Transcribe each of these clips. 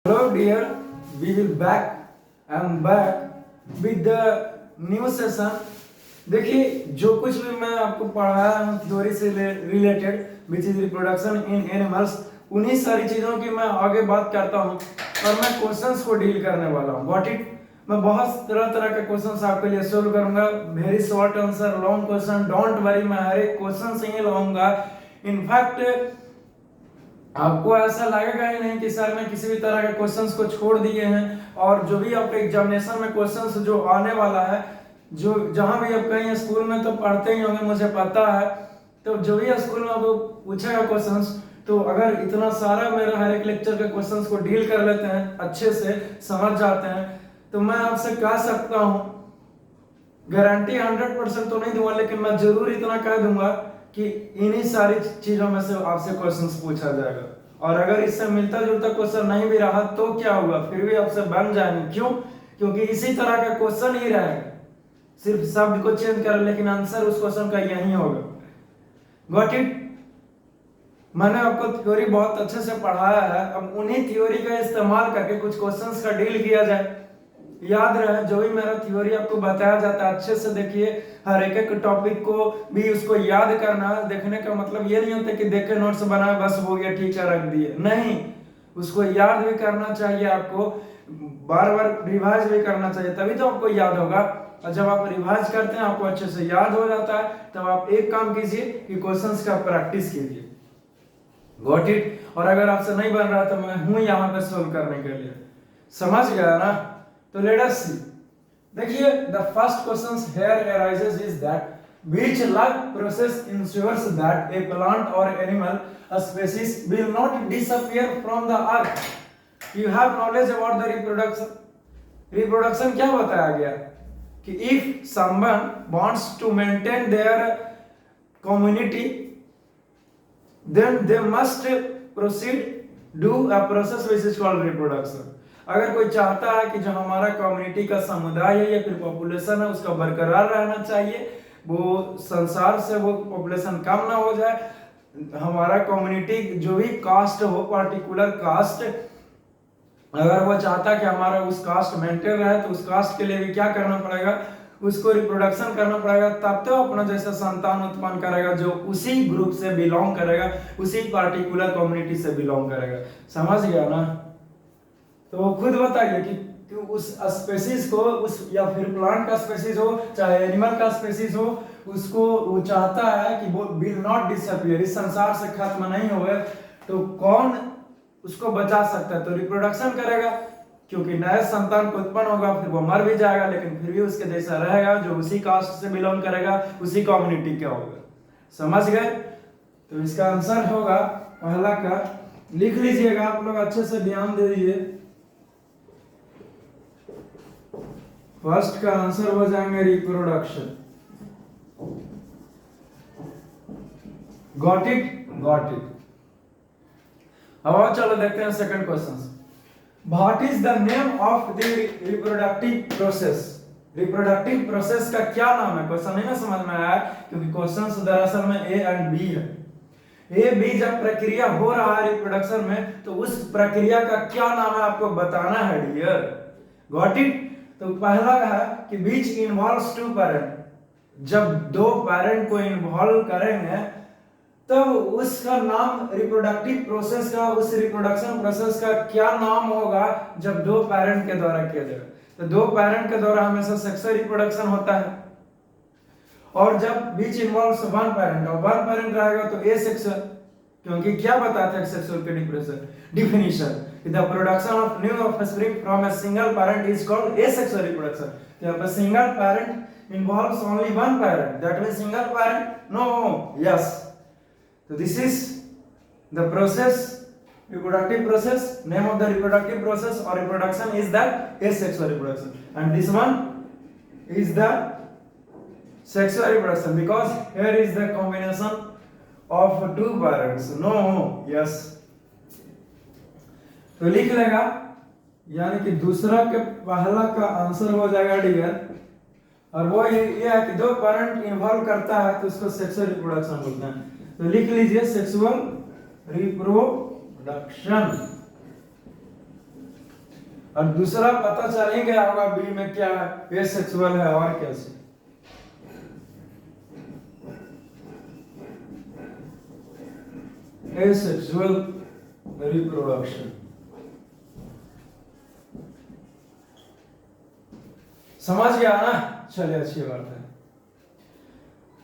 Hello dear, we will back with the new session. देखिए जो कुछ भी मैं आपको पढ़ाया हूँ थ्योरी से related which is reproduction in animals, उन्हीं सारी चीज़ों की मैं आगे बात करता हूँ और मैं क्वेश्चंस को डील करने वाला हूँ। Got it? मैं बहुत तरह तरह के क्वेश्चंस आपके लिए सोल्व करूंगा। Very short answer, long question, don't worry, मैं हर एक क्वेश्चन से ही लाऊंगा। इनफैक्ट आपको ऐसा लगेगा ही नहीं कि सर ने किसी भी तरह के क्वेश्चंस को छोड़ दिए हैं, और जो भी आपके एग्जामिनेशन में क्वेश्चंस जो आने वाला है, जो जहां भी आप कहीं स्कूल में तो पढ़ते ही होंगे, मुझे पता है, तो जो भी स्कूल में आपको पूछेगा क्वेश्चंस, तो अगर इतना सारा मेरा हर एक लेक्चर के क्वेश्चंस को डील कर लेते हैं, अच्छे से समझ जाते हैं, तो मैं आपसे कह सकता हूं, गारंटी 100% तो नहीं दूंगा, लेकिन मैं जरूर इतना कह दूंगा कि इन्हीं सारी चीजों में से आपसे क्वेश्चंस पूछा जाएगा। और अगर इससे मिलता जुलता क्वेश्चन नहीं भी रहा तो क्या हुआ, फिर भी आपसे बन जाएंगे। क्यों? क्योंकि इसी तरह का क्वेश्चन ही रहेगा, सिर्फ शब्द को चेंज कर, लेकिन आंसर उस क्वेश्चन का यही होगा। Got it? मैंने आपको थ्योरी बहुत अच्छे से पढ़ाया है, अब उन्हीं थ्योरी का इस्तेमाल करके कुछ क्वेश्चंस का डील किया जाए। याद रहे, जो भी मेरा थ्योरी आपको बताया जाता है अच्छे से देखिए, हर एक एक टॉपिक को भी उसको याद करना। देखने का मतलब ये नहीं होता कि देख के नोट्स बनाए बस हो गया ठीक है रख दिए, नहीं, उसको याद भी करना चाहिए, आपको बार बार रिवाइज भी करना चाहिए, तभी तो आपको याद होगा। और जब आप रिवाइज करते हैं आपको अच्छे से याद हो जाता है, तब आप एक काम कीजिए कि क्वेश्चंस का प्रैक्टिस कीजिए। Got it? और अगर आपसे नहीं बन रहा तो मैं हूं यहाँ पे सोल्व करने के लिए। समझ गया ना? तो लेट अस सी। देखिए, the first question here arises is that which life process ensures that a plant or animal a species will not disappear from the earth? You have knowledge about the reproduction. Reproduction क्या बताया गया कि if someone wants to maintain their community, then they must proceed do a process which is called reproduction. अगर कोई चाहता है कि जो हमारा कम्युनिटी का समुदाय है या फिर पॉपुलेशन है उसका बरकरार रहना चाहिए, वो संसार से वो पॉपुलेशन कम ना हो जाए, हमारा कम्युनिटी जो भी कास्ट हो, पर्टिकुलर कास्ट, अगर वो चाहता है कि हमारा उस कास्ट मेंटेन रहे, तो उस कास्ट के लिए भी क्या करना पड़ेगा, उसको रिप्रोडक्शन करना पड़ेगा, तब तो अपना जैसा संतान उत्पन्न करेगा जो उसी ग्रुप से बिलोंग करेगा, उसी पर्टिकुलर कम्युनिटी से बिलोंग करेगा। समझ गया ना? तो खुद बताइए कि उस स्पेसीज को, उस या फिर प्लांट का स्पेसीज हो चाहे एनिमल का स्पेसीज हो, उसको वो चाहता है कि वो विल नॉट डिसअपियर, इस संसार से खत्म नहीं होवे, तो कौन उसको बचा सकता है? तो रिप्रोडक्शन करेगा, क्योंकि नया संतान को उत्पन्न होगा, फिर वो मर भी जाएगा लेकिन फिर भी उसके जैसा रहेगा जो उसी कास्ट से बिलोंग करेगा, उसी कम्युनिटी का होगा। समझ गए? तो इसका आंसर होगा पहला का, लिख लीजिएगा आप लोग, अच्छे से ध्यान दे दीजिए। फर्स्ट का आंसर हो जाएंगे reproduction. Got it? Got it. अब चलो देखते हैं second question. What is the name of the reproductive process? Reproductive process का क्या नाम है? क्वेश्चन नहीं ना समझ में आया, क्योंकि क्वेश्चन दरअसल में ए एंड बी है। ए बी जब प्रक्रिया हो रहा है रिप्रोडक्शन में, तो उस प्रक्रिया का क्या नाम है आपको बताना है डियर। Got it? तो पहला है कि विच इन्वॉल्व्स टू पेरेंट, जब दो पेरेंट को इन्वॉल्व करेंगे तब उसका नाम रिप्रोडक्टिव प्रोसेस का, उस रिप्रोडक्शन प्रोसेस का क्या नाम होगा जब दो पेरेंट के द्वारा किया जाएगा। तो दो पेरेंट के द्वारा हमेशा सेक्सुअल रिप्रोडक्शन होता है, और जब विच इन्वॉल्व्स वन पेरेंट, और वन पेरेंट रहेगा तो एसेक्सुअल, क्योंकि क्या बताते हैं सेक्सुअल के definition, the production of new offspring from a single parent is called asexual reproduction. If a single parent involves only one parent, that means single parent? No. Yes. So this is the process, reproductive process. Name of the reproductive process or reproduction is that asexual reproduction, and this one is the sexual reproduction, because here is the combination of two parents. No. Yes. तो लिख लेगा, यानी कि दूसरा के पहला का answer हो जाएगा डियर, और वो ये है कि दो पेरेंट इन्वॉल्व करता है तो उसको सेक्सुअल रिप्रोडक्शन बोलते हैं। तो लिख लीजिए सेक्सुअल रिप्रोडक्शन। और दूसरा पता चल ही गया होगा बी में क्या है, एसेक्सुअल है और कैसे। एसेक्सुअल रिप्रोडक्शन, समझ गया ना? चलिए अच्छी बात है।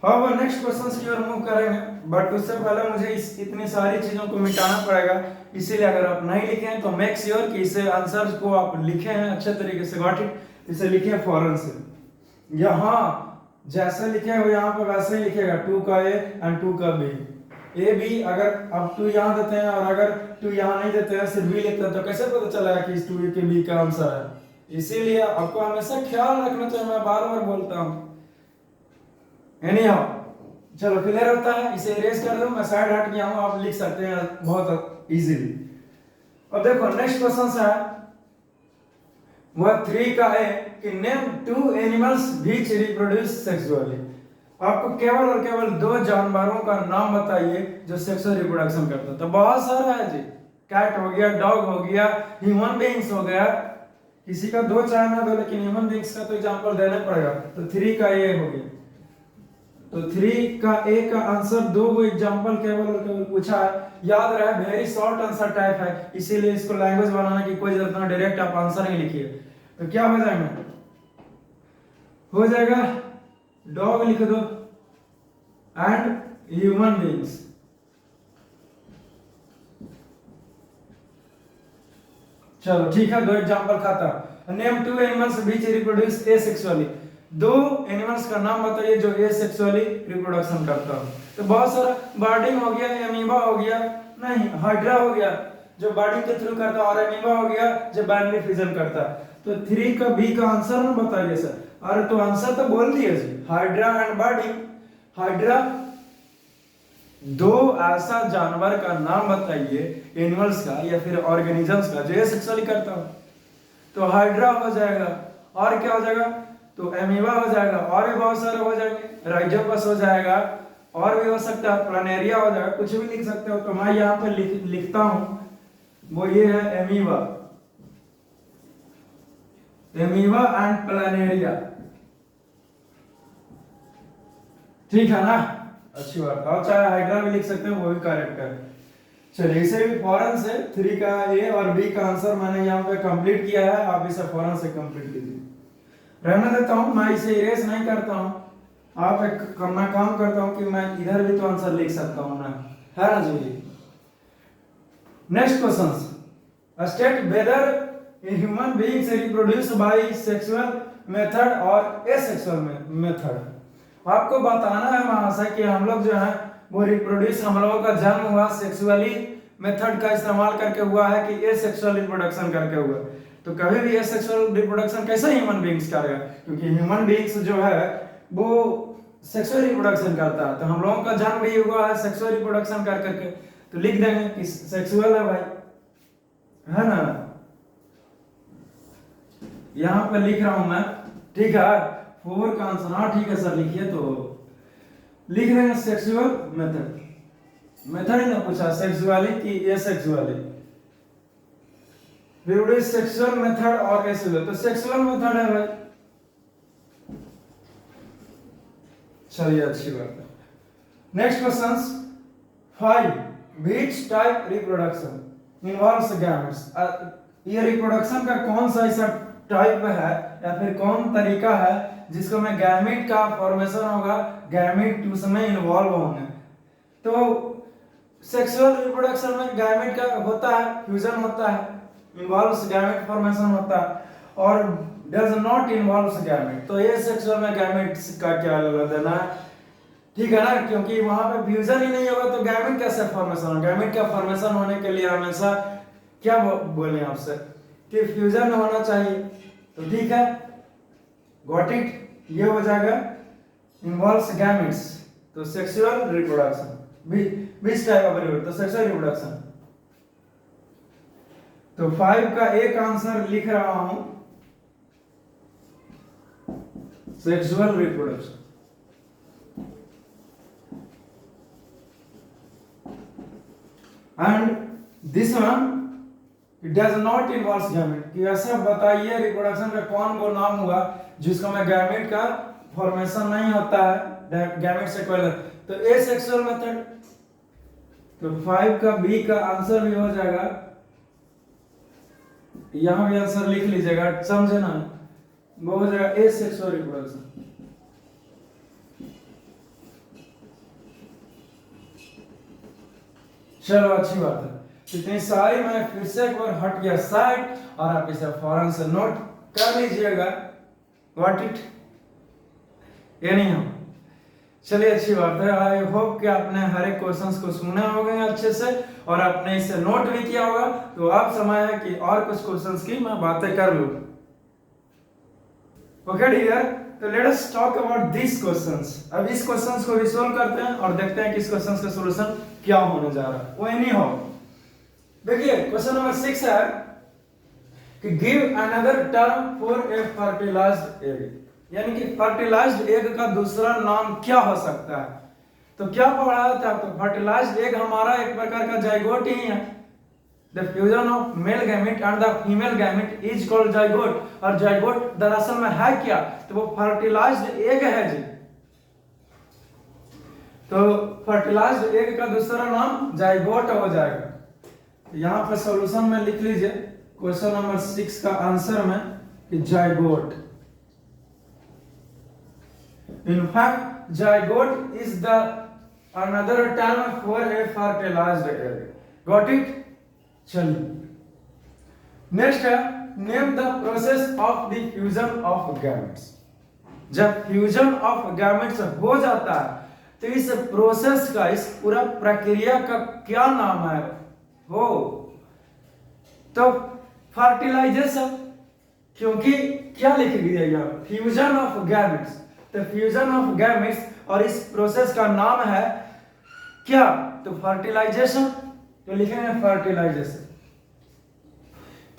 अब नेक्स्ट क्वेश्चन की ओर मूव करेंगे, बट उससे पहले मुझे इतनी सारी चीजों को मिटाना पड़ेगा, इसीलिए अगर आप नहीं लिखे हैं तो मेक श्योर कि इसे आंसर्स को आप लिखे हैं अच्छे तरीके से, गॉट इट। इसे लिखे फौरन से, यहाँ जैसे लिखे हो यहाँ पे वैसे ही लिखेगा, 2 का ए एंड 2 का बी। ए बी अगर अब 2 यहाँ देते हैं और अगर 2 यहाँ नहीं देते हैं सिर्फ बी लिखते हैं तो कैसे पता चलेगा कि इस 2 के बी का आंसर है? इसीलिए आपको हमेशा ख्याल रखना चाहिए, मैं बार बार बोलता हूँ। एनीहाउ चलो क्लियर होता है, इसे इरेज कर दो, मैं साइड हट गया हूं, आप लिख सकते हैं बहुत इजीली। अब देखो नेक्स्ट क्वेश्चन है वह 3 का है कि name 2 animals which reproduce sexually. आपको केवल और केवल 2 जानवरों का नाम बताइए जो सेक्सुअल रिप्रोडक्शन करते हैं। तो बहुत सारा है जी, कैट हो गया, डॉग हो गया, ह्यूमन बीइंग्स हो गया, किसी का 2 चाहे ना दो लेकिन ह्यूमन बीइंग्स का तो एग्जांपल देना पड़ेगा। तो 3 का ये हो गया, तो 3 का ए का आंसर 2 वो एग्जांपल केवल और केवल पूछा है, याद रहे वेरी शॉर्ट आंसर टाइप है, इसीलिए इसको लैंग्वेज बनाने की कोई जरूरत नहीं, डायरेक्ट आप आंसर ही लिखिए। तो क्या हो जाएगा, हो जाएगा डॉग लिख दो एंड ह्यूमन बीइंग्स। चलो ठीक है, 2 एग्जांपल खाता। Name 2 animals which reproduce asexually. 2 animals का नाम बताइए जो एसेक्सुअली रिप्रोडक्शन करता हो। तो बहुत सारा बर्डिंग हो गया, एमीबा हो गया, नहीं हाइड्रा हो गया जो बर्डिंग के थ्रू करता है, और एमीबा हो गया जो बाइनरी फिजन करता है। तो 3 का बी का आंसर ना बताइए सर। अरे तो आंसर तो बोल दिए जी, हाइड्रा एंड बर्डिंग। हाइड्रा 2 ऐसा जानवर का नाम बताइए एनिमल्स का या फिर ऑर्गेनिजम्स का जो एसेक्सुअली करता हो। तो हाइड्रा हो जाएगा, और क्या हो जाएगा, तो एमीबा हो जाएगा, और भी बहुत सारे हो जाएंगे, राइजोपस हो जाएगा, और भी हो सकता है, प्लानेरिया हो जाएगा, कुछ भी लिख सकते हो। तो मैं यहाँ पे लिखता हूं, वो ये है एमीबा, एमीबा एंड प्लानेरिया, ठीक है ना? अच्छी बात है, और चाहे हाइड्रा भी लिख सकते हो, वो भी करेक्ट है। चलिए इसे भी फौरन से 3 का ए और बी का आंसर मैंने यहाँ पे कंप्लीट किया है, आप इसे फौरन से कंप्लीट कीजिए। रहने देता हूं, मैं इसे इरेज नहीं करता हूं। आप एक मैं काम करता हूं कि मैं इधर भी तो आंसर लिख सकता हूं ना, है ना जी? Next question, state whether human beings reproduce by sexual method or asexual method. आपको बताना है महाशय कि हम लोग जो है वो रिप्रोड्यूस, हम लोगों का जन्म हुआ सेक्सुअली मेथड का इस्तेमाल करके हुआ है कि एसेक्सुअल रिप्रोडक्शन करके हुआ। तो कभी भी एसेक्सुअल रिप्रोडक्शन कैसे ह्यूमन बीइंग्स करेगा, क्योंकि ह्यूमन बीइंग्स जो है वो सेक्सुअल रिप्रोडक्शन करता है। तो हम लोगों का जन्म भी हुआ है सेक्सुअल रिप्रोडक्शन कर करके, तो लिख देंगे कि सेक्सुअल है भाई, है ना? यहां पर लिख रहा हूं मैं, ठीक है? 4 का आंसर, हाँ ठीक है सर लिखिए। तो लिख देंगे सेक्सुअल मेथड, मेथड ही ना पूछा, सेक्सुअली कि asexually, reproduce sexual method or asexual, तो सेक्सुअल मेथड है भाई। चलिए अच्छी बात है। Next questions 5, which type reproduction involves gametes. ये रिप्रोडक्शन का कौन सा ऐसा टाइप है या फिर कौन तरीका है जिसको में गैमेट का फॉर्मेशन होगा, गैमेट उसमें इन्वॉल्व होंगे। तो सेक्सुअल रिप्रोडक्शन में गैमेट का होता है, फ्यूजन होता है, इन्वॉल्व्स गैमेट फॉर्मेशन होता है, और डज नॉट इन्वॉल्व्स गैमेट। तो ये सेक्सुअल में गैमेट्स का क्या लेना देना है, ठीक है ना? क्योंकि वहां पे फ्यूजन ही नहीं होगा तो गैमेट कैसे फॉर्मेशन होगा? गैमेट का फॉर्मेशन होने के लिए हमेशा क्या बोले आपसे कि फ्यूजन होना चाहिए। तो ठीक है, गॉट इट, ये हो जाएगा इन्वॉल्व्स गैमेट्स। तो sexual reproduction, which type of reproduction, तो सेक्सुअल रिप्रोडक्शन। तो 5 का एक आंसर लिख रहा हूं, sexual reproduction. And this one it does not involve gamete, कि ऐसा बताइए रिप्रोडक्शन का कौन वो नाम हुआ जिसका में गैमेट का फॉर्मेशन नहीं होता है, गैमेट से कोई। तो ए सेक्सुअल मेथड, तो 5 का बी का आंसर भी हो जाएगा, यहां भी आंसर लिख लीजिएगा, समझे ना, वो हो जाएगा ए सेक्सुअल रिप्रोडक्शन। चलो अच्छी बात है, इतनी सारी मैं फिर से एक बार हट गया साइड, और आप इसे फौरन से नोट कर लीजिएगा, व्हाट इट एनी हाउ। चलिए अच्छी बात है, आई होप कि आपने हर एक क्वेश्चंस को सुना होगा अच्छे से और आपने इसे नोट भी किया होगा। तो अब समय है कि और कुछ क्वेश्चंस की मैं बातें कर लूं। ओके डियर, तो let us talk about this questions. अब इस क्वेश्चंस को भी सॉल्व करते हैं और देखते हैं कि इस क्वेश्चंस का सॉल्यूशन क्या होने जा रहा है। वो एनी हो, देखिए क्वेश्चन नंबर 6 है कि give another term for a fertilised egg, यानी कि फर्टिलाइज्ड एग का दूसरा नाम क्या हो सकता है। तो क्या पढ़ा था, तो फर्टिलाइज्ड एग हमारा एक प्रकार का जाइगोट ही है। The fusion of male gamete and the female gamete is called zygote, और जाइगोट दरअसल में है क्या, तो वो फर्टिलाइज्ड एग है जी। तो फर्टिलाइज्ड एग का दूसरा नाम जाइगोट हो जाएगा। यहां पर सॉल्यूशन में लिख लीजिए क्वेश्चन नंबर 6 का आंसर में कि zygote. In fact, zygote is the another term for a fertilized egg. Got it? चलिए नेक्स्ट है, name the process of the fusion of gametes. जब फ्यूजन ऑफ गैमेट्स हो जाता है तो इस प्रोसेस का, इस पूरा प्रक्रिया का क्या नाम है, हो तो फर्टिलाइजेशन। क्योंकि क्या लिख दिया, फ्यूजन ऑफ गैमेट्स, तो फ्यूजन ऑफ गैमेट्स और इस प्रोसेस का नाम है क्या, तो फर्टिलाइजेशन। तो लिखेंगे फर्टिलाइजेशन,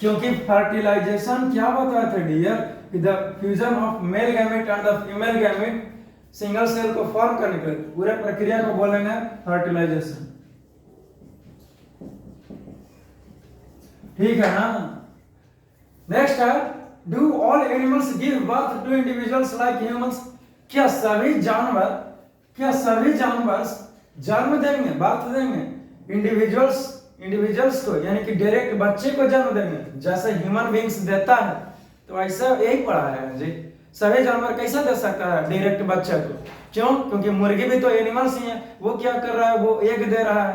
क्योंकि फर्टिलाइजेशन क्या बताया था डियर, कि the fusion of male gamete and the female gamete single cell को फॉर्म करने के पूरे प्रक्रिया को बोलेंगे फर्टिलाइजेशन। ठीक है ना। नेक्स्ट है, do all animals give birth to individuals like humans. क्या सभी जानवर जन्म देंगे, बर्थ देंगे इंडिविजुअल्स को, यानी कि डायरेक्ट बच्चे को जन्म देंगे जैसे ह्यूमन बीइंग्स देता है। तो ऐसा यही पढ़ा है जी, सभी जानवर कैसे दे सकता है डायरेक्ट बच्चे को, क्यों, क्योंकि मुर्गी भी तो एनिमल्स ही है। वो क्या कर रहा है, वो एग दे रहा है,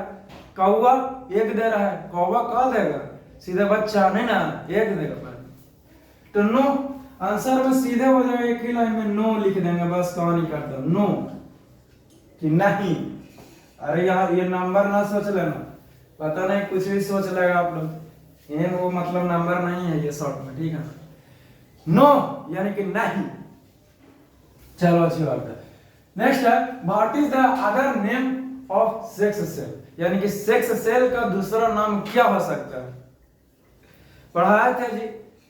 कौवा एग दे रहा है, कौवा क्या देगा, सीधे बच्चा नहीं ना, एग देगा। तो नो आंसर में सीधे हो जाएगा, एक ही लाइन में नो लिख देंगे, बस कहानी करता नो कि नहीं। अरे यार ये नंबर ना सोच लेना, पता नहीं कुछ भी सोच लेगा आप लोग, ये वो मतलब नंबर नहीं है ये शॉर्ट में, ठीक है। नो यानी कि नहीं। चलो अच्छी बात है। नेक्स्ट है, what is the other name of sex cell, यानी कि सेक्स सेल का दूसरा नाम क्या हो सकता है। पढ़ाया था जी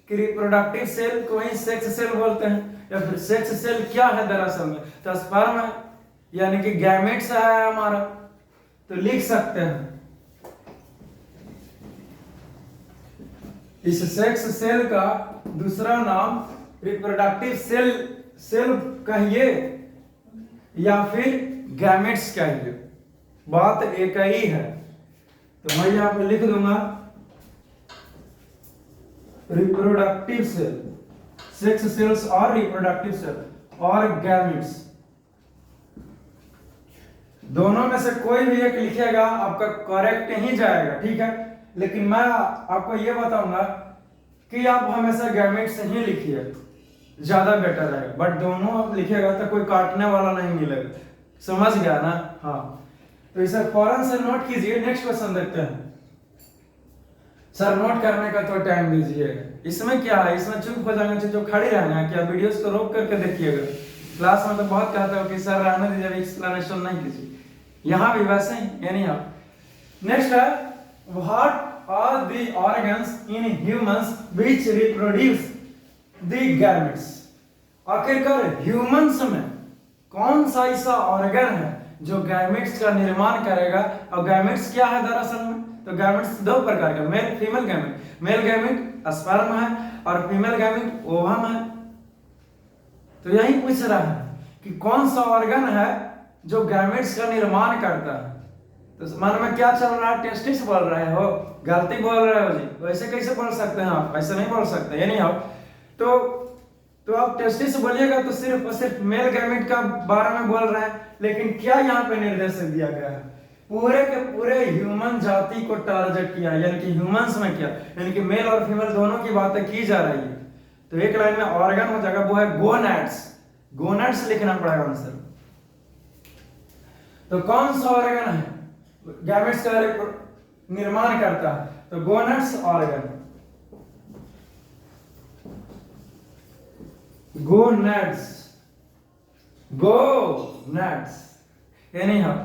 कि रिप्रोडक्टिव सेल को ही सेक्स सेल बोलते हैं, या फिर सेक्स सेल क्या है दरअसल में, तो स्पर्म है, यानी कि गैमेट्स है हमारा। तो लिख सकते हैं इस सेक्स सेल का दूसरा नाम रिप्रोडक्टिव सेल कहिए या फिर गैमेट्स कहिए, बात एक ही है। तो मैं यहां पर लिख दूंगा रिप्रोडक्टिव सेल, सेक्स सेल्स और रिप्रोडक्टिव सेल और गैमेट्स, दोनों में से कोई भी एक लिखेगा आपका करेक्ट ही जाएगा, ठीक है। लेकिन मैं आपको यह बताऊंगा कि आप हमेशा गैमेट्स ही लिखिए, ज्यादा बेटर है। बट दोनों आप लिखिएगा तो कोई काटने वाला नहीं मिलेगा, समझ गया ना। हाँ, तो इसे फौरन से नोट कीजिए। नेक्स्ट क्वेश्चन देखते हैं। सर नोट करने का तो टाइम दीजिए। इसमें क्या है, इसमें चुप हो जाएंगे, जो खड़ी रहना, क्या वीडियोस को रोक करके देखिएगा। क्लास में तो बहुत कहते हो कि सर रहने दीजिए, एक्सप्लेनेशन नहीं कीजिए, यहाँ भी वैसे ही यानी आप। नेक्स्ट है, what are the organs in humans which reproduce the gametes. आखिरकार ह्यूमंस में कौन सा ऐसा ऑर्गन है जो गैमेट्स का निर्माण करेगा। और गैमेट्स क्या है दरअसल में, तो गैमेट्स दो प्रकार का, male female gamete. Male gamete sperm है और फीमेल गैमेट ओवम है। तो यही पूछ रहा है कि कौन सा ऑर्गन है जो गैमेट्स का निर्माण करता है। तो मन में क्या चल रहा है, टेस्टिस बोल रहे हो, गलती बोल रहे हो जी, वैसे कैसे बोल सकते हैं आप, ऐसे नहीं बोल सकते, ये नहीं हो। तो आप टेस्टिस बोलिएगा तो सिर्फ और सिर्फ मेल गैमेट का बारे में बोल रहे हैं, लेकिन क्या यहाँ पे निर्देश दिया गया है, पूरे के पूरे ह्यूमन जाति को टारगेट किया, यानी कि ह्यूमंस में किया, यानी कि मेल और फीमेल दोनों की बातें की जा रही है। तो एक लाइन में ऑर्गन हो जाएगा, वो है गोनैड्स। गोनैड्स लिखना पड़ेगा आंसर। तो कौन सा ऑर्गन है गैमेट्स का निर्माण करता है, तो गोनैड्स ऑर्गन, गोनैड्स, गोनैड्स, ये नहीं है।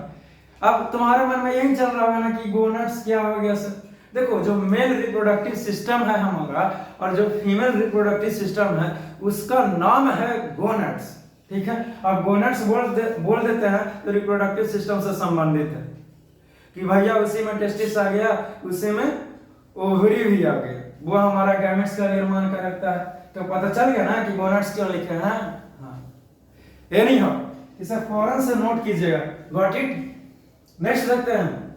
अब तुम्हारे मन में यही चल रहा होगा ना कि गोनैड्स क्या हो गया सर। देखो, जो मेल रिप्रोडक्टिव सिस्टम है हमारा और जो फीमेल रिप्रोडक्टिव सिस्टम है उसका नाम है गोनैड्स, ठीक है। अब गोनैड्स बोल देते हैं तो रिप्रोडक्टिव सिस्टम से संबंधित है कि भैया उसी में टेस्टिस आ गया, उसी में ओवरी भी आ गया, वो हमारा गैमेट्स का निर्माण करता है। तो पता चल गया ना कि गोनैड्स क्यों लिखे हैं। हाँ, ये नहीं हो, इसे फौरन से नोट कीजिएगा। Got it. नेक्स्ट देखते हैं,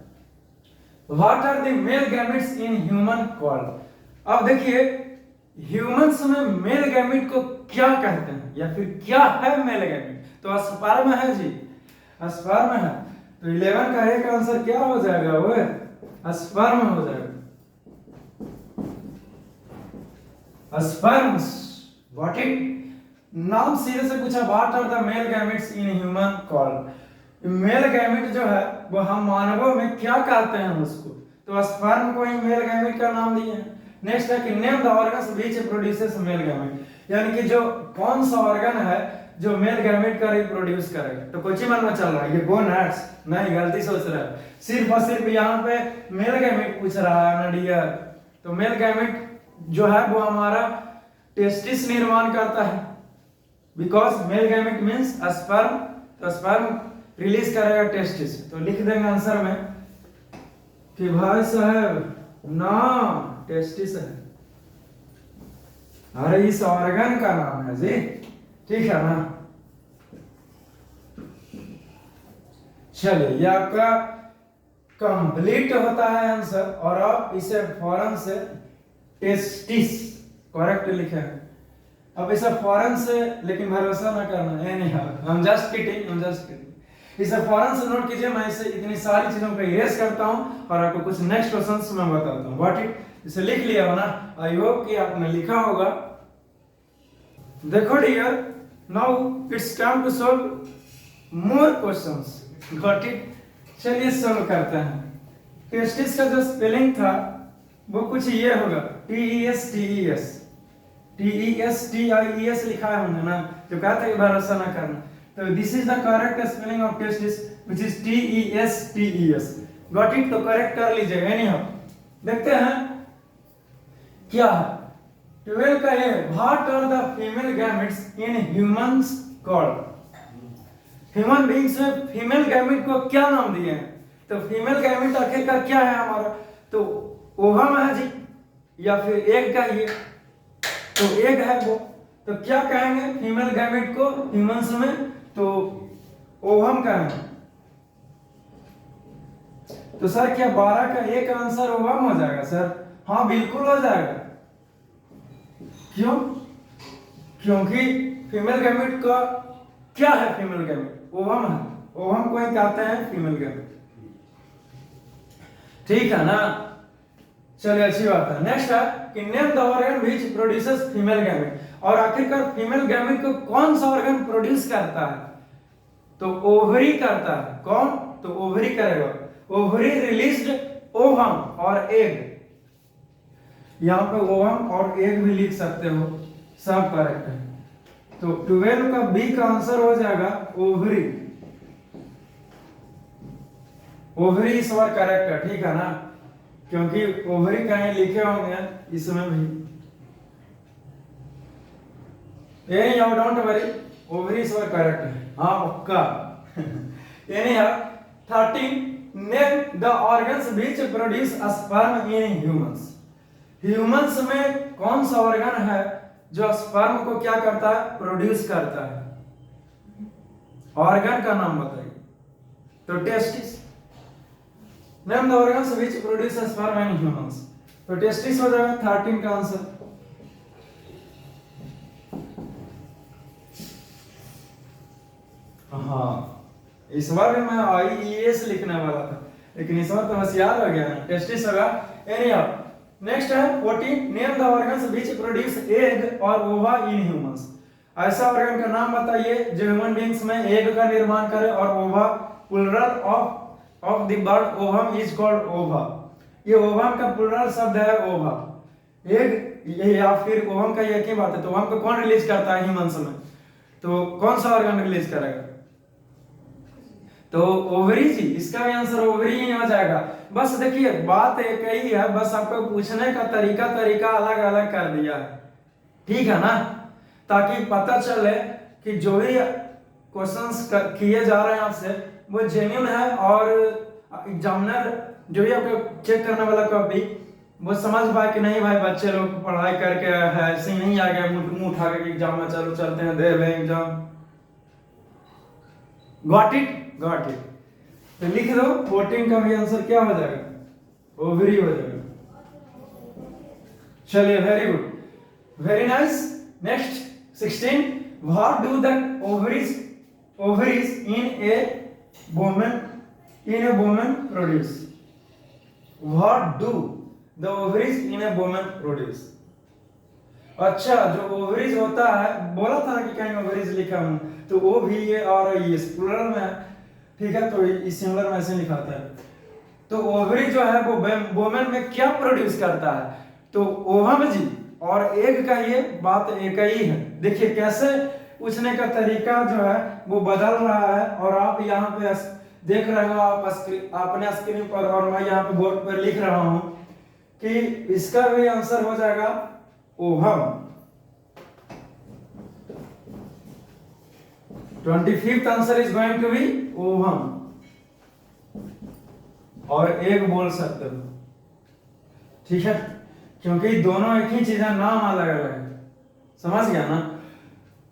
what are the male gametes in human called. अब देखिए, ह्यूमंस में मेल गैमेट को क्या कहते हैं या फिर क्या है मेल गैमेट। तो स्पर्म है जी, स्पर्म है। तो 11 का एक आंसर क्या हो जाएगा, वो स्पर्म हो जाएगा, स्पर्म्स। व्हाट इट, नाम सीधे से पूछा, what are the male gametes in human called. Male gamete जो है वो हम मानवों में क्या कहते हैं उसको, तो स्पर्म को ही मेल गैमेट का नाम दिए हैं। नेक्स्ट है कि name the organs which produces male gamete, यानी कि जो कौन सा ऑर्गन है जो मेल गैमेट का रिप्रोड्यूस करेगा। तो कुछ ही मन में चल रहा है ये गोनैड्स, नहीं गलती सोच रहा है, सिर्फ और सिर्फ यहाँ पे मेल गैमेट पूछ रहा है ना डियर। तो मेल गैमेट जो है वो हमारा टेस्टिस निर्माण करता है, because male gamete means sperm, तो स्पर्म रिलीज करेगा टेस्टिस। तो लिख देंगे आंसर में कि भाई साहब ना टेस्टिस है, अरे इस ऑर्गन का नाम है जी, ठीक है ना। चलिए, ये आपका कंप्लीट होता है आंसर, और आप इसे फौरन से टेस्टिस करेक्ट लिखे हैं। अब इसे फौरन से, लेकिन भरोसा ना करना, ये नहीं है, हम जस्ट किडिंग। इसे फौरन से नोट कीजिए। मैं इसे इतनी सारी चीजों को इरेज करता हूं और आपको कुछ नेक्स्ट क्वेश्चंस मैं बताता हूं। व्हाट इट, इसे लिख लिया हो ना, आई होप कि आपने लिखा होगा। देखो dear, now it's time to solve more questions. Got it, चलिए सॉल्व करते हैं। टेस्टिस का जो स्पेलिंग था वो कुछ ये होगा, TESTES, TESTIES लिखा है हमने ना, जो कहा था कि भरोसा ना करना। तो this is the correct spelling of testis, which is TESTES। Got it, तो करेक्ट कर लीजिएगा। एनी हाउ, देखते हैं क्या है। 12 का ये, what are the female gametes in humans called. Human beings में फीमेल गैमेट को क्या नाम दिए हैं। तो फीमेल गैमेट आखिरकार क्या है हमारा, तो ओवम है जी, या फिर एग का ये, तो एग है वो। तो क्या कहेंगे फीमेल गैमेट को ह्यूमंस में, तो ओवम कहेंगे। तो सर क्या 12 का एक आंसर ओवम हो जाएगा सर? हाँ बिल्कुल हो जाएगा। क्यों? क्योंकि फीमेल गैमेट का क्या है, फीमेल गैमेट ओवम है, ओवम को ही कहते हैं फीमेल गैमेट, ठीक है ना। चलिए, अच्छी बात है। नेक्स्ट है कि name the organ which produces female gamete. और आखिरकार फीमेल गैमेट को कौन सा ऑर्गन प्रोड्यूस करता है, तो ओवरी करता है। कौन? तो ओवरी करेगा। ओवरी रिलीज्ड ओवम और एग, यहां पे ओवम और एग भी लिख सकते हो, सब करेक्ट है। तो 12 का बी का आंसर हो जाएगा ओवरी। ओवरी इस बार करेक्ट है, ठीक है ना, क्योंकि ओवरी कहीं लिखे होंगे इसमें भी। ये डोंट वरी, ओवरी इस बार करेक्ट है, हाँ पक्का। यानी 13 name the organs which produce sperm in humans. Humans में कौन सा ऑर्गन है जो स्पर्म को क्या करता है, प्रोड्यूस करता है? ऑर्गन का नाम बताइए। तो testis. Name the organs which produce sperm in humans. तो टेस्टिस हो जाएगा 13 का आंसर। हाँ, इस बार भी मैं IES लिखने वाला था, लेकिन इस बार तो होशियार हो गया ना, टेस्टिस होगा। एनीहाउ नेक्स्ट है 14, name the organs which produce egg और ओवा इन ह्यूमंस। ऐसा ऑर्गन का नाम बताइए जो ह्यूमन बींग्स में एग का निर्माण करे और ova, plural of the word ovum is called ova. ये ओवम का प्लूरल शब्द है ओवा। एग या फिर ओवम का एक ही बात है। तो ओवम को कौन रिलीज करता है ह्यूमंस में? तो कौन सा ऑर्गन रिलीज करेगा? तो ओवरी जी, इसका भी आंसर ओवरी ही हो जाएगा। बस देखिए बात एक ही है, बस आपको पूछने का तरीका अलग अलग कर दिया है, ठीक है ना, ताकि पता चले कि जो भी क्वेश्चंस किए जा रहे हैं आपसे वो जेन्युइन है और एग्जामिनर जो भी आपको चेक करने वाला को भी वो समझ पाए कि नहीं भाई बच्चे लोग पढ़ाई करके है, ऐसे ही नहीं आ गया मुंह उठा के एग्जाम में चलो चलते हैं दे लें exam. Got it? Got it. तो लिख दो 14 का भी आंसर क्या हो जाएगा? ओवरी हो जाएगा। चलिए very good, very nice. Next 16, what do the ovaries in a woman produce. What do the ovaries in a woman produce. अच्छा, जो ओवरीज होता है, बोला था कि कहीं ओवरीज लिखा हूं, तो ओ भी ये और ये प्लूरल में है, ठीक है, तो इस सिंगुलर में ऐसे लिखाता है। तो ओवरी जो है वो वुमेन में क्या प्रोड्यूस करता है? तो ओवम जी और एग का ये बात एक ही है। देखिए कैसे पूछने का तरीका जो है वो बदल रहा है, और आप यहाँ पे देख रहे हो आप अपने स्क्रीन पर, और मैं यहाँ पे बोर्ड पर लिख रहा हूं कि इसका भी आंसर हो जाएगा ovum. 25th answer is going to be ovum. और एक बोल सकते हो, ठीक है, क्योंकि दोनों एक ही चीज है, नाम अलग अलग है, समझ गया ना।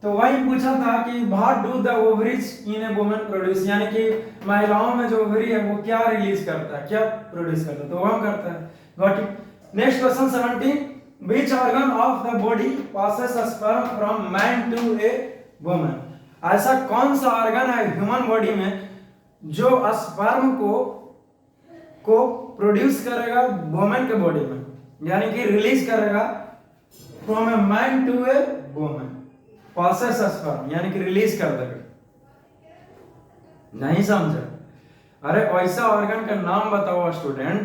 तो वही पूछा था कि what do the ovaries in a woman produce, यानी कि महिलाओं में जो ओवरी है वो क्या रिलीज करता है, क्या प्रोड्यूस करता है? तो वह करता है। Got it. Next question 17, which organ of the body passes sperm from man to a woman. ऐसा कौन सा ऑर्गन है ह्यूमन बॉडी में जो स्पर्म को प्रोड्यूस करेगा वुमन के बॉडी में, यानी कि रिलीज करेगा from a man to a woman, passes sperm यानी कि रिलीज कर देगा। नहीं समझा? अरे ऐसा ऑर्गन का नाम बताओ स्टूडेंट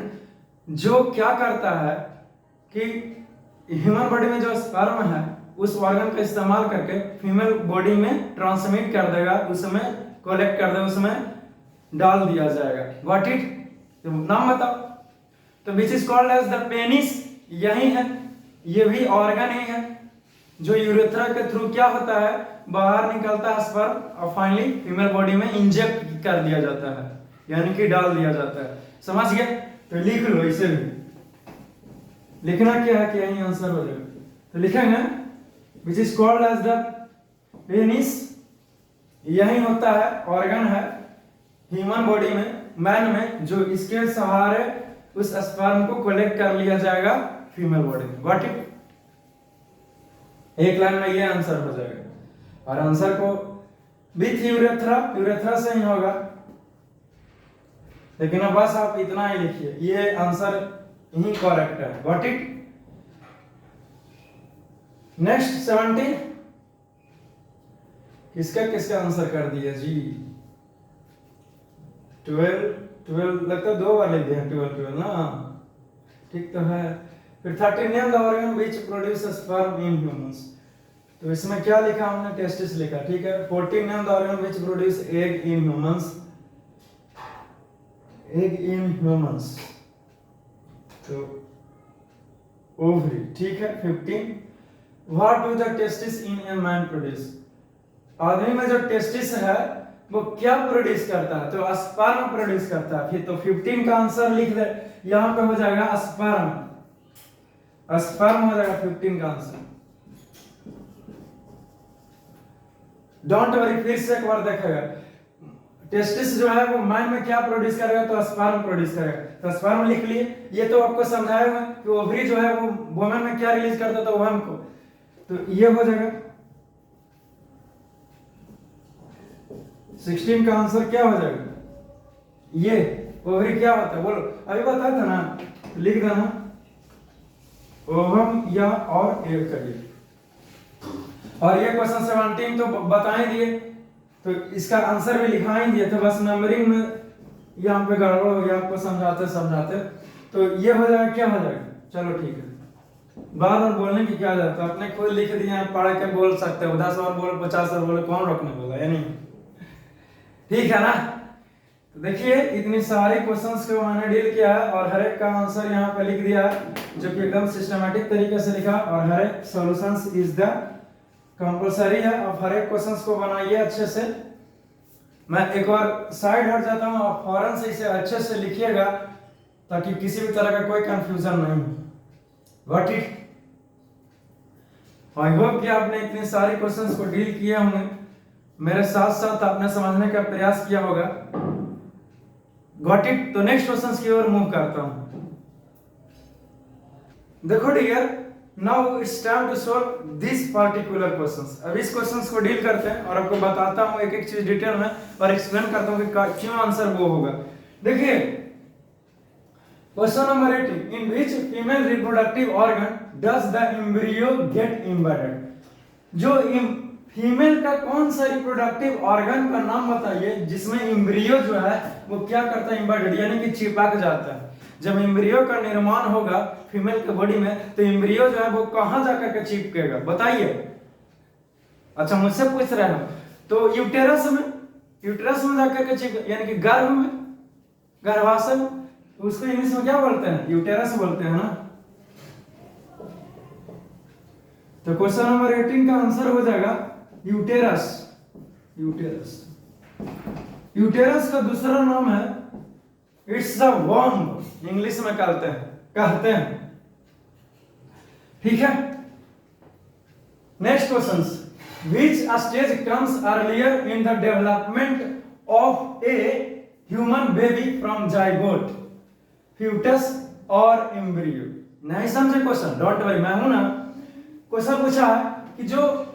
जो क्या करता है कि ह्यूमन बॉडी में जो स्पर्म है उस ऑर्गन का इस्तेमाल करके फीमेल बॉडी में ट्रांसमिट कर देगा, उसमें कलेक्ट कर देगा, उसमें डाल दिया जाएगा। What it? तो नाम बताओ। तो which is called as the penis, यही है, ये भी ऑर्गन ही है जो यूरेथ्रा के थ्रू क्या होता है, बाहर निकलता है स्पर्म और फाइनली फीमेल बॉडी में इंजेक्ट कर दिया जाता है, यानी कि डाल दिया जाता है। समझ गए? तो लिख लो, इसे भी लिखना क्या है कि यही आंसर हो जाएगा। तो लिखेंगे which is called as the penis, यही होता है, ऑर्गन है ह्यूमन बॉडी में, मैन में, जो इसके सहारे उस स्पर्म को कलेक्ट कर लिया जाएगा फीमेल बॉडी में। What it? एक लाइन में ये आंसर हो जाएगा, और आंसर को विथ यूरेथ्रा से ही होगा, लेकिन अब बस आप इतना ही लिखिए, ये आंसर ही करेक्ट है। Got it? नेक्स्ट 17, किसका आंसर कर दिया जी? 12 लगता है 2 बार लिख दिया, 12 ना, ठीक तो है। फिर 13, name the organ which produce sperm in humans. तो इसमें क्या लिखा हमने? टेस्टिस लिखा, ठीक है। 14, name the organ which produce egg in humans. Egg in humans तो ओवरी, ठीक है। 15, what do the testis in a man produce. आदमी में जो टेस्टिस है वो क्या प्रोड्यूस करता है? तो स्पर्म प्रोड्यूस करता है। फिर तो 15 का आंसर लिख दे, यहां पे हो जाएगा स्पर्म, स्पर्म हो जाएगा 15 का आंसर। डोंट वरी, फिर से एक बार देखेगा, टेस्टिस जो है वो मैन में क्या प्रोड्यूस करेगा? तो स्पर्म प्रोड्यूस करेगा, तो स्पर्म लिख लिए। ये तो आपको समझाया हुआ कि ओवरी जो है वो वुमेन में क्या रिलीज करता था? ओवम को। तो ये हो जाएगा 16 का आंसर क्या हो जाएगा? ये ओवरी क्या होता है बोलो, अभी बताया था ना, लिख देना ओवम या और एग करिए। और ये क्वेश्चन 17 तो बता ही दिए, तो इसका आंसर भी लिखा ही दिए थे, बस नंबरिंग में यहाँ पे गड़बड़ हो गया आपको समझाते समझाते। तो ये हो जाएगा, क्या हो जाएगा? चलो ठीक है, बार बार बोलने की क्या जरूरत है, आपने खुद लिख दिया, पढ़ के बोल सकते हो, 10 बार बोलो 50 बार बोलो, कौन रोकने बोला है? नहीं, ठीक है ना? तो देखिए इतनी सारी क्वेश्चंस को मैंने डील किया है और हर एक का आंसर यहाँ पे लिख दिया है, जो कि एकदम सिस्टमैटिक तरीके से लिखा, और हर एक सॉल्यूशंस इज द कंपलसरी है। अब हर एक क्वेश्चंस को बनाइए अच्छे से। मैं एक बार साइड हट जाता हूँ, आप फौरन से इसे अच्छे से लिखिएगा ताकि किसी भी तरह का कोई कंफ्यूजन नहीं। Got it? आई होप कि आपने इतनी सारी क्वेश्चंस को डील किए होंगे, मेरे साथ साथ आपने समझने का प्रयास किया होगा। Got it? तो नेक्स्ट क्वेश्चंस की ओर मूव करता हूं। देखो dear, now it's time to solve this particular questions. अब इस क्वेश्चंस को डील करते हैं और आपको बताता हूं एक एक चीज डिटेल में और एक्सप्लेन करता हूं कि क्यों आंसर वो होगा। देखिए question number 18, in which female reproductive organ does the embryo get embedded? जो फीमेल का कौन सा रिप्रोडक्टिव ऑर्गन का नाम बताइए जिसमें एम्ब्रियो जो है वो क्या करता है? एम्बेडेड यानी कि चिपक जाता है। जब एम्ब्रियो का निर्माण होगा फीमेल के बॉडी में, तो एम्ब्रियो जो है वो कहां जाकर के चिपकेगा बताइए? अच्छा मुझसे पूछ रहे हो, तो यूटेरस में, यूटेरस में जाकर के चिपक, यानी कि गर्भ में, गर्भाशय में। उसको इंग्लिश में क्या बोलते हैं? यूटेरस बोलते हैं ना। तो क्वेश्चन नंबर 18 का आंसर हो जाएगा यूटेरस। यूटेरस, यूटेरस का दूसरा नाम है इट्स द वॉम्ब, इंग्लिश में कहते हैं। ठीक है, next question, which stage comes earlier in the development of a human baby from zygote, foetus और एम्ब्रियो? नहीं समझे क्वेश्चन? डोंट वरी, मैं हूं ना। क्वेश्चन पूछा है कि जो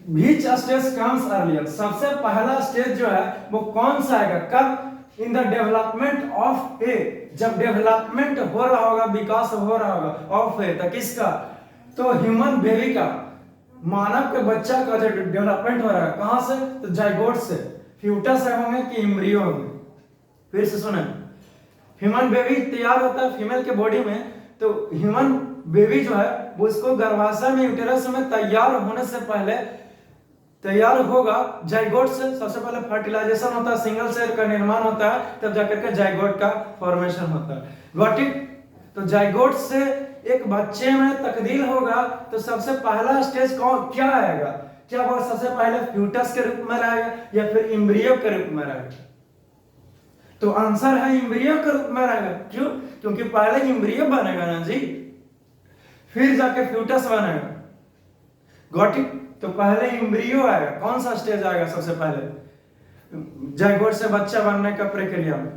which stage comes earlier, सबसे पहला स्टेज जो है वो कौन सा आएगा? कब? इन द डेवलपमेंट ऑफ ए, जब डेवलपमेंट हो रहा होगा, विकास हो रहा होगा ऑफ ए, तो किसका? तो ह्यूमन बेबी का, मानव के बच्चा का जो डेवलपमेंट हो रहा है, कहां से? तो जाइगोट से। फ्यूटस होंगे कि एम्ब्रियो होंगे? फिर से सुने, ह्यूमन बेबी तैयार होता है फीमेल के बॉडी में, तो ह्यूमन बेबी जो है वो उसको गर्भाशय में, यूटेरस में तैयार होने से पहले तैयार होगा जाइगोट से। सबसे पहले फर्टिलाइजेशन होता है, सिंगल सेल का निर्माण होता है, तब जाकर के जाइगोट का फॉर्मेशन होता है। Got it? तो जाइगोट से एक बच्चे में तकदीर होगा, तो सबसे पहला स्टेज कौन क्या आएगा? क्या वो सबसे पहले फ्यूटस के रूप में रहेगा या फिर एम्ब्रियो के रूप में रहेगा? तो आंसर है एम्ब्रियो के रूप में रहेगा। क्यों? क्योंकि पहले एम्ब्रियो बनेगा ना जी, फिर जाके फ्यूटस बनेगा। Got it? तो पहले एम्ब्रियो आएगा। कौन सा स्टेज आएगा सबसे पहले? जाइगोट से बच्चा बनने का प्रक्रिया में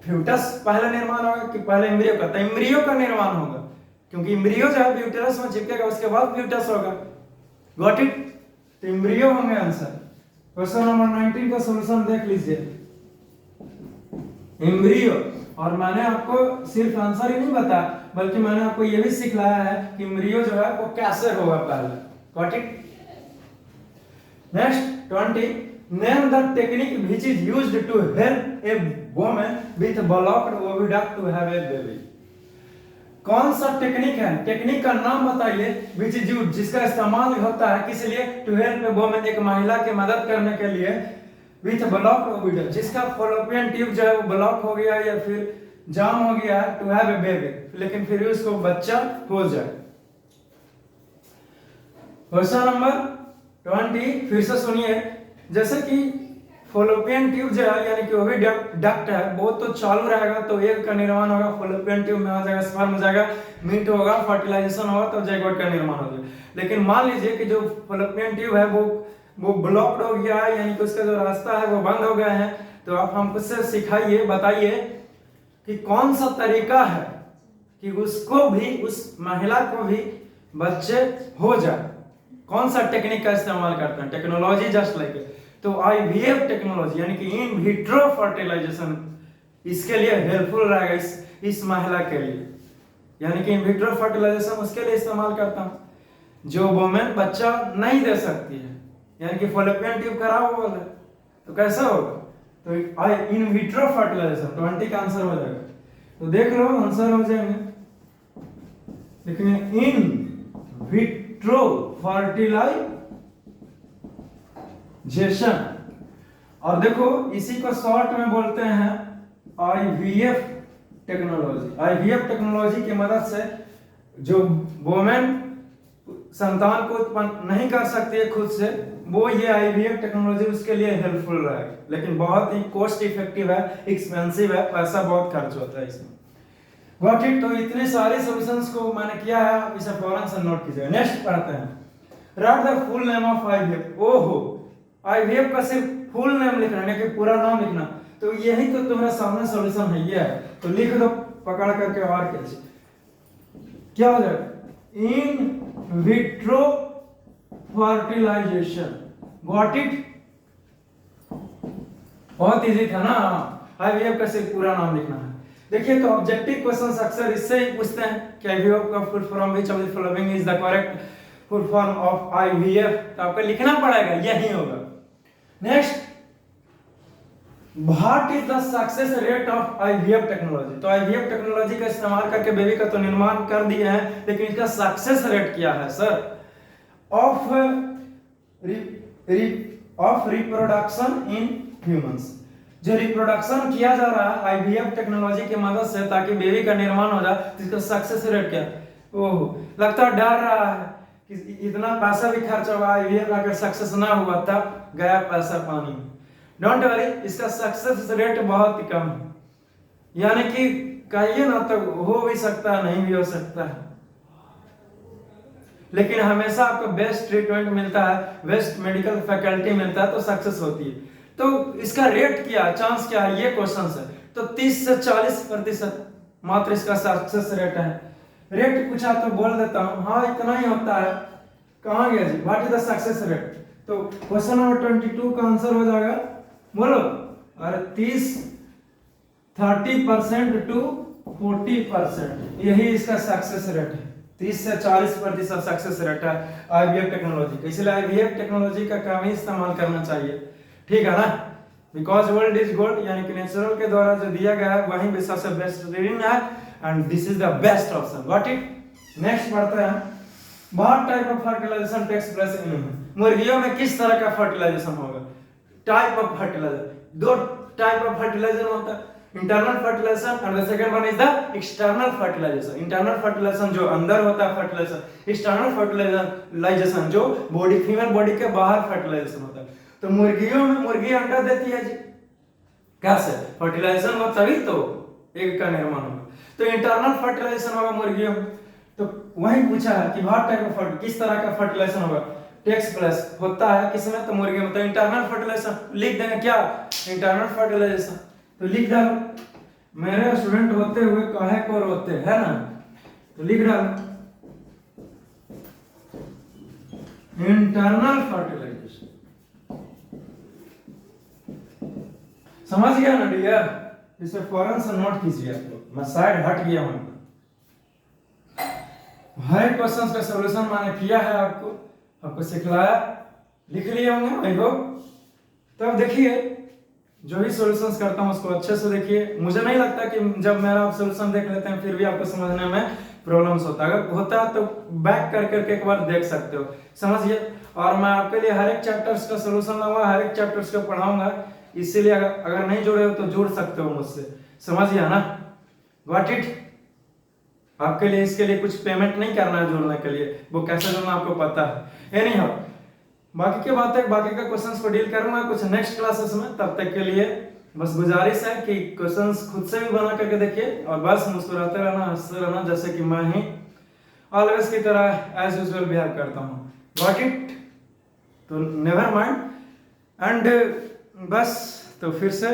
फ्यूटस पहले निर्माण होगा कि पहले एम्ब्रियो का? तो एम्ब्रियो का निर्माण होगा, क्योंकि एम्ब्रियो जो है यूटेरस में चिपकेगा, उसके बाद फ्यूटस होगा। Got it? तो एम्ब्रियो होंगे आंसर। क्वेश्चन नंबर 19 का सॉल्यूशन देख लीजिए, एम्ब्रियो। और मैंने आपको सिर्फ आंसर ही नहीं बताया, बल्कि मैंने आपको यह भी सिखलाया है कि एम्ब्रियो जो है वो कैसे होगा पहले। Got it? Next 20, name the technique which is used to help a woman with blocked oviduct to have a baby. कौन सा टेक्निक है? टेक्निक का नाम बताइए व्हिच इज यूज्ड, जिसका इस्तेमाल होता है किस लिए? टू हेल्प ए वुमन, एक महिला की मदद करने के लिए, विथ ब्लॉक्ड ओविडक्ट, जिसका फॉलोपियन ट्यूब जो है वो ब्लॉक हो गया या फिर जाम हो गया है, टू हैव ए बेबी, लेकिन फिर उसको बच्चा हो जाए। क्वेश्चन नंबर 20 फिर से सुनिए, जैसे कि फॉलोपियन ट्यूब जो है यानी कि ओवी डक्ट है वो तो चालू रहेगा तो एग का निर्माण होगा, फॉलोपियन ट्यूब में आ जाएगा, स्पर्म जाएगा, मीट होगा, फर्टिलाइजेशन होगा तो जाइगोट का निर्माण होगा। लेकिन मान लीजिए कि जो फॉलोपियन ट्यूब है वो ब्लॉक्ड हो गया है, यानी कि उसका जो रास्ता है वो बंद हो गया है, तो आप हमको से सिखाइए, बताइए कि कौन सा तरीका है कि उसको भी, उस महिला को भी बच्चे हो जाए, कौन सा टेक्निक का इस्तेमाल करते हैं, टेक्नोलॉजी जस्ट लाइक तो आईवीएफ टेक्नोलॉजी यानी कि इन विट्रो फर्टिलाइजेशन इसके लिए हेल्पफुल रहेगा इस महिला के लिए, यानी कि इन विट्रो फर्टिलाइजेशन उसके लिए इस्तेमाल करता हूं जो वुमेन बच्चा नहीं दे सकती है, यानी कि फॉलोपियन ट्यूब खराब हो गया तो कैसा होगा, तो इन विट्रो फर्टिलाइजेशन 20 का आंसर हो जाएगा। तो देख लो आंसर हो जाएंगे, लेकिन इन विट्रो फर्टिलाइजेशन, और देखो इसी को शॉर्ट में बोलते हैं आईवीएफ टेक्नोलॉजी। आईवीएफ टेक्नोलॉजी की मदद से जो वुमेन संतान को उत्पन्न नहीं कर सकती है खुद से, वो ये आईवीएफ टेक्नोलॉजी उसके लिए हेल्पफुल रहेगा, लेकिन बहुत ही कॉस्ट इफेक्टिव है, एक्सपेंसिव है, पैसा बहुत खर्च होता है इसमें। Got it. तो इतने सारे सॉल्यूशंस को मैंने किया है, आप इसे फौरन से नोट कीजिएगा। नेक्स्ट पढ़ते हैं, right the full name of IVF. ओहो, आईवीएफ का सिर्फ फुल नेम लिखना है कि पूरा नाम लिखना, तो यही तो तुम्हारे सामने सॉल्यूशन है, ये है, तो लिख दो पकड़ करके। और क्या हो जाएगा, in vitro fertilization. Got it, बहुत इजी था ना। आईवीएफ का सिर्फ पूरा नाम लिखना है। देखिए तो ऑब्जेक्टिव क्वेश्चंस अक्सर इससे ही पूछते हैं कि आईवीएफ का full form which of the following is the correct full form of IVF, तो आपको लिखना पड़ेगा, यही होगा। Next, what is the success rate of IVF technology. तो आईवीएफ टेक्नोलॉजी का इस्तेमाल करके बेबी का तो निर्माण कर दिए हैं, लेकिन इसका सक्सेस रेट क्या है sir, of reproduction in humans. जो रिप्रोडक्शन किया जा रहा है आईवीएफ टेक्नोलॉजी की मदद से ताकि बेबी का निर्माण हो जाए, तो इसका सक्सेस रेट क्या है। ओह, लगता है डर रहा है कि इतना पैसा भी खर्च होगा, आईवीएफ अगर सक्सेस ना हुआ तब गया पैसा पानी में। डोंट वरी, इसका सक्सेस रेट बहुत ही कम है, यानी कि कहिए ना तो हो भी सकता है, नहीं भी हो सकता है, लेकिन हमेशा आपको बेस्ट ट्रीटमेंट मिलता है, बेस्ट मेडिकल फैकल्टी मिलता है तो सक्सेस होती है। तो इसका रेट क्या, चांस क्या है, ये क्वेश्चन है। तो 30 से 40% मात्र इसका सक्सेस रेट है। रेट पूछा तो बोल देता हूं, हाँ इतना ही होता है। कहां गया जी, what is the success rate. तो क्वेश्चन नंबर 22 का आंसर हो जाएगा, बोलो, अरे 30% टू 40%, यही इसका सक्सेस रेट है। 30 से 40% सक्सेस रेट है आईवीएफ टेक्नोलॉजी का, इसलिए आईवीएफ टेक्नोलॉजी का काम ही इस्तेमाल करना चाहिए, ठीक है ना। बिकॉज वर्ल्ड इज गुड, यानी कि नेचुरल के द्वारा जो दिया गया है वही भी सबसे बेस्ट रीडिंग है, and this is the best option. Got it. Next पढ़ते हैं, what type of fertilization takes place in human. मुर्गियों में किस तरह का फर्टिलाइजेशन होगा। टाइप ऑफ फर्टिलाइजर, दो टाइप ऑफ फर्टिलाइजेशन होता है, internal fertilization and the second one is the external fertilization. Internal fertilization जो अंदर होता है फर्टिलाइजेशन, एक्सटर्नल फर्टिलाइजेशन जो बॉडी, फीमेल बॉडी के बाहर फर्टिलाइजेशन होता है। तो मुर्गियों में, मुर्गी अंडा देती है जी, कैसे फर्टिलाइजेशन हो तभी तो एग का निर्माण होगा, तो इंटरनल फर्टिलाइजेशन होगा मुर्गियों में। तो वही पूछा है कि व्हाट टाइप ऑफ, किस तरह का फर्टिलाइजेशन होगा, टेक्स प्लेस होता है किसमें, तो मुर्गियों में। तो इंटरनल फर्टिलाइजेशन लिख देंगे, क्या इंटरनल फर्टिलाइजेशन, तो लिख डालो। मेरे स्टूडेंट होते हुए काहे को रोते है ना, तो लिख डालो इंटरनल फर्टिलाइजेशन। समझ गया ना डियर, इसे फौरन से नोट कीजिए। आपको मैं साइड हट गया हूं, हर क्वेश्चन का सॉल्यूशन मैंने किया है, आपको सिखलाया, लिख लिए होंगे आई होप। तो अब देखिए, जो भी सॉल्यूशंस करता हूं उसको अच्छे से देखिए। मुझे नहीं लगता कि जब मेरा आप सॉल्यूशन देख लेते हैं फिर भी आपको समझने में प्रॉब्लम्स होता है। अगर होता है तो बैक कर करके एक बार देख सकते हो, समझिए। और मैं आपके लिए हर एक चैप्टर्स का सॉल्यूशन लाऊंगा, हर एक चैप्टर्स को पढ़ाऊंगा, इसीलिए अगर नहीं जुड़े हो तो जुड़ सकते हो मुझसे, समझिए ना। Got it. आपके लिए इसके लिए कुछ पेमेंट नहीं करना है जुड़ने के लिए, वो कैसे जुड़ना आपको पता है। एनीहाउ, बाकी की बात है, बाकी का क्वेश्चंस को डील करूंगा कुछ नेक्स्ट क्लासेस में। तब तक के लिए बस गुजारिश है कि क्वेश्चंस खुद से भी बना करके देखिए और बस मुस्कुराते रहना, हंसते रहना, जैसे कि मैं ही ऑलवेज की तरह एज यूजुअल बिहेव करता हूँ। Got it? तो नेवर माइंड एंड बस तो फिर से